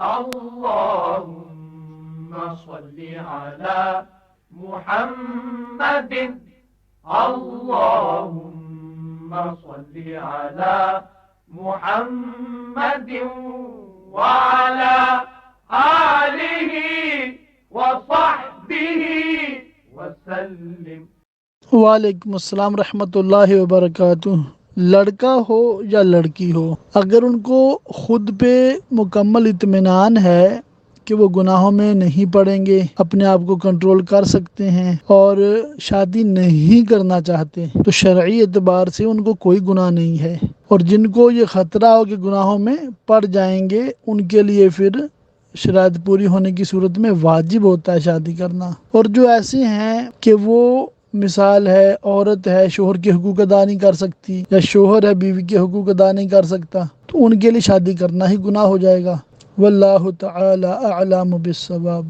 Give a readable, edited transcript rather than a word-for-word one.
اللهم صل على محمد اللهم صل على محمد وعلى آله وصحبه وسلم۔ وعلیکم السلام رحمۃ اللہ وبرکاتہ۔ لڑکا ہو یا لڑکی ہو، اگر ان کو خود پہ مکمل اطمینان ہے کہ وہ گناہوں میں نہیں پڑیں گے، اپنے آپ کو کنٹرول کر سکتے ہیں اور شادی نہیں کرنا چاہتے، تو شرعی اعتبار سے ان کو کوئی گناہ نہیں ہے۔ اور جن کو یہ خطرہ ہو کہ گناہوں میں پڑ جائیں گے، ان کے لیے پھر شرائط پوری ہونے کی صورت میں واجب ہوتا ہے شادی کرنا۔ اور جو ایسے ہیں کہ وہ مثال ہے عورت ہے شوہر کے حقوق ادا نہیں کر سکتی، یا شوہر ہے بیوی کے حقوق ادا نہیں کر سکتا، تو ان کے لیے شادی کرنا ہی گناہ ہو جائے گا۔ واللہ تعالی اعلم بالصواب۔